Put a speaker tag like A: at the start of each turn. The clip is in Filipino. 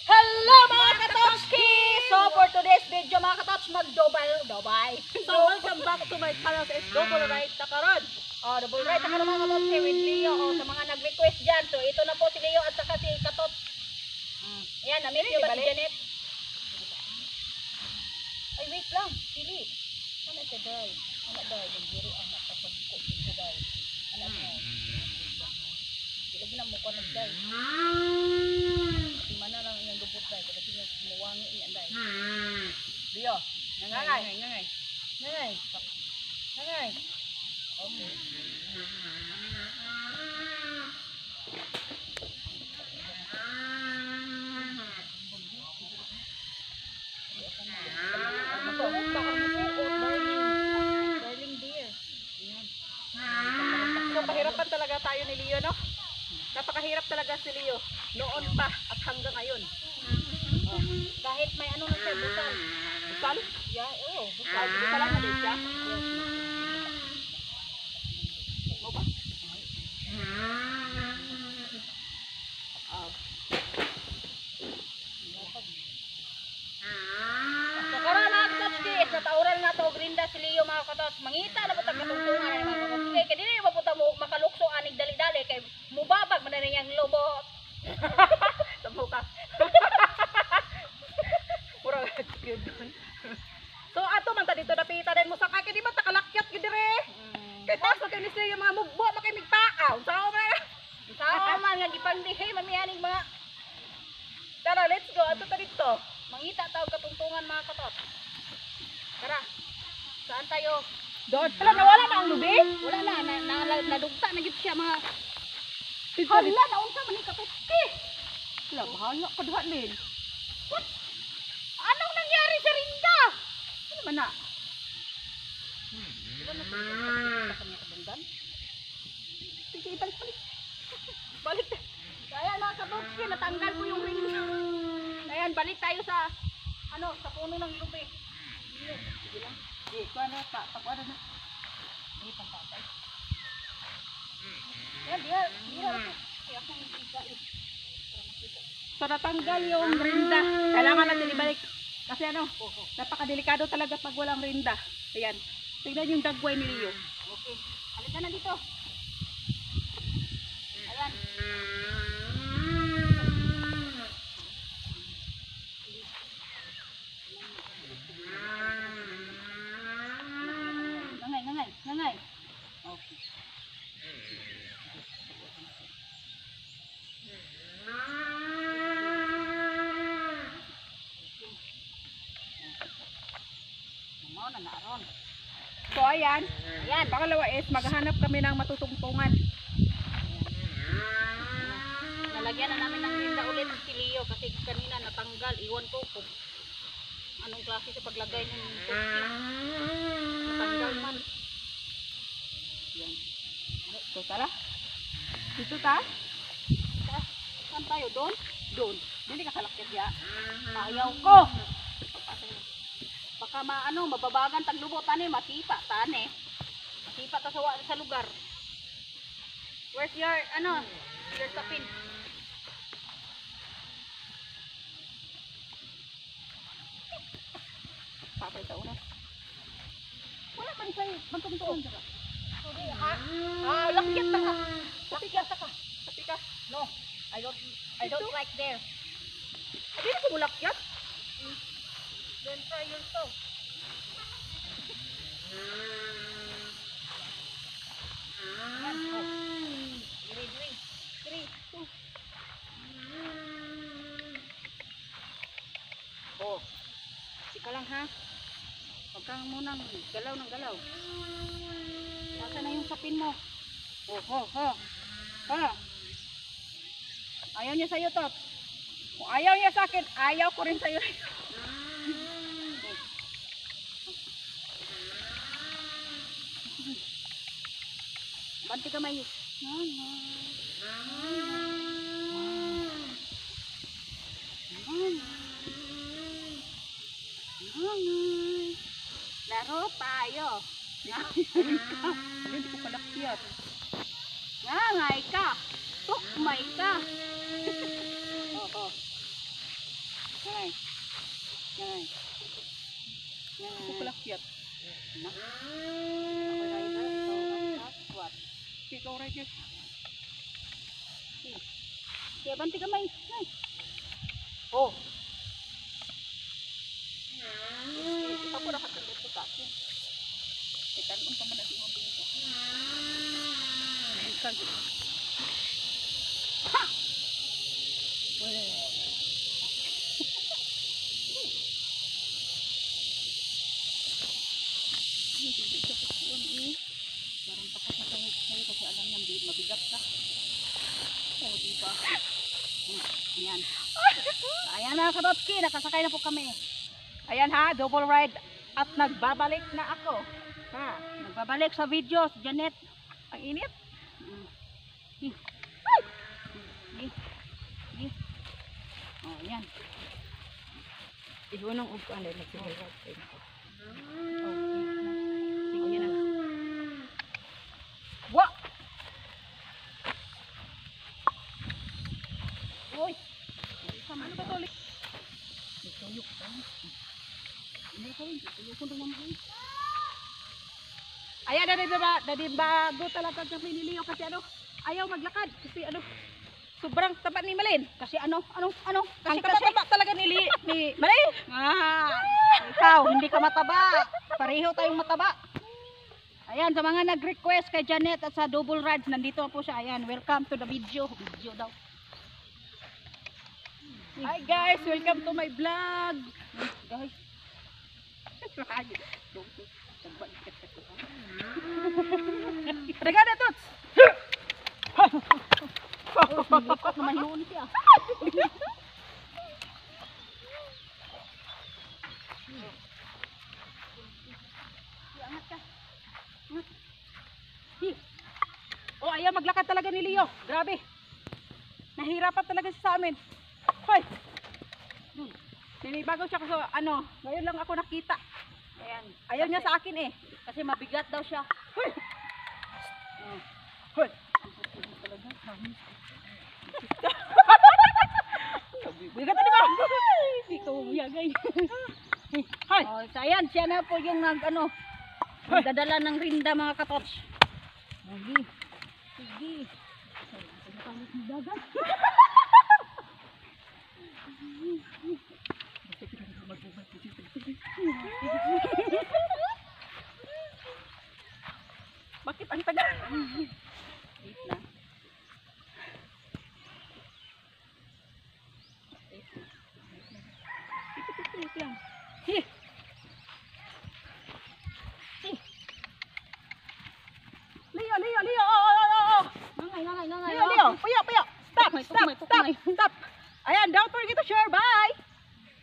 A: Hello mga katotski! So for today's video mga katots, mag-Dubai. So welcome back to my channel sa Double Right na karon. Double Right na karon mga katotski with Leo. Sa mga nag-request dyan. So ito na po si Leo at saka si Katots. Ayan, na-meet nyo ba si Janet? Ay wait lang, Pili. Ano siya day? Ano day? Yung giro anak sa pagko dito day. Ano mo? Ilog na mo ko na day. Mana lang yang lubot day kasi muwangi niya day. Dio, ngangay. Okay. Darling dear. So pahirapan talaga tayo ni Leo, no? Napakahirap talaga si Leo noon pa at hanggang ngayon. Kahit may ano na siya, busal. Busal? Yeah, busal. Busalan na din siya. Mo ba? So karon mga katotski, natauran na to grinda si Leo mga katots. Mangita na butang katungtungan na mga katotski. Kaya dili ba puta mo makalukso anig dali-dali kay mubabag man na niyang lobot. Tamo ka. Mura gyud don. So ato man ta dito napita din mo sa kay di ba takalakyat gyud dire. Kay taas kay ni siya mga mugbo makay migpaaw. Sao man nga gipangdihay mamianing mga. Tara, let's go. Ato ta dito. Mangita taw katungtungan mga katot. Tara. Saan tayo? Doon. Wala nawala na ang lubi? Wala na nadugta na gid siya mga. Hala na unsa man ni katotski? Wala bahala ka diha din. What? Anong nangyari sa Rinda? Ano man na? Wala na sa kanya kabundan. Sige, balik. Balik. Kaya mga katotski, natanggal ko yung ring. Ayan, balik tayo sa sa puno ng lubi. Sige lang. Kuha na pa. Pagkuha na. Hindi pang patay. Ayan, diha. Kaya akong iga. So, natanggal yung rinda. Kailangan natin ibalik. Kasi napakadelikado talaga pag walang rinda. Ayan. Tignan yung dagway ni Leo. Okay. Halika na dito. Ayan. Ngangay. Okay. So ayan. Pangalawa is maghahanap kami ng matutungtungan. Nalagyan na namin ng rinda ulit si Leo kasi kanina natanggal. Iwan ko kung anong klase sa paglagay ng tubig. Natanggal man. Yan. So tara. Dito ta. Saan tayo? Doon. Hindi ka salakit ya. Ayaw ko. Baka mababagan taglubot tani, masipa tani. Masipa ta sa lugar. Where's your sapin? Papay ta una. Wala pa ni say magtungtungan dira. Sorry ha. Lakyat ta ka. Tapi ka. No. I don't like there. Ay, di ko lakyat. Then try yourself. Three, two. Sika lang ha. Huwag kang munang galaw ng galaw. Nasaan na yung sapin mo? Ayaw niya sa'yo, Tot. Kung ayaw niya sa akin, ayaw ko rin sa'yo. Banti ka may. Laro tayo. Hindi ko palakyat. Ngangay ka. Tukmay ka. na. Ako rider, ikaw ang what? Ikaw rider. Kaya banti kamay. Oh. Ako na katulad ko sa akin. Ikan unta man natin ang binito. Ikan. Ha! Parang pakasasay sa'yo kasi alam niya mabigat ka. Oh, diba? Ayan. Ayan na Karotski, nakasakay na po kami. Ayan ha, double ride at nagbabalik na ako. Ha, nagbabalik sa video, Janet. Ang init. Oh, ayan. Ihunong upuan din nagsimulat. Oh, ayan na. Wa! Uy! Ano ba tuloy? Tuyok ka. Hindi ka rin. Tuyok ko naman mo. Ayan na bago talaga kami ni Leo kasi ayaw maglakad. Kasi sobrang taba ni Malin. Kasi ano? Kasi taba talaga ni Malin. Ikaw, hindi ka mataba. Pareho tayong mataba. Ayan, sa mga nag-request kay Janet at sa double rides, nandito na po siya. Ayan, welcome to the video. Video daw. Hi guys, welcome to my vlog. Guys. Teka na, Tots. Nilikot naman yun siya. Angat ka. Oh, ayaw maglakad talaga ni Leo. Grabe. Nahirapan talaga siya sa amin. Hoy. Ninibago siya kasi ngayon lang ako nakita. Ayan. Ayaw niya sa akin eh. Kasi mabigat daw siya. Hoy. Hoy. Bigat na ba? Ikaw umiyagay. Hoy. Oh, so ayan, siya na po yung nagdadala ng rinda mga katots. Sige. Sige. Pagkalit ng dagat. Bakit ang tagal? Wait na. Wait lang. Hi. Leo. Oh. Nangay. Leo. Puya. Stop. Ayan, don't forget to share. Bye.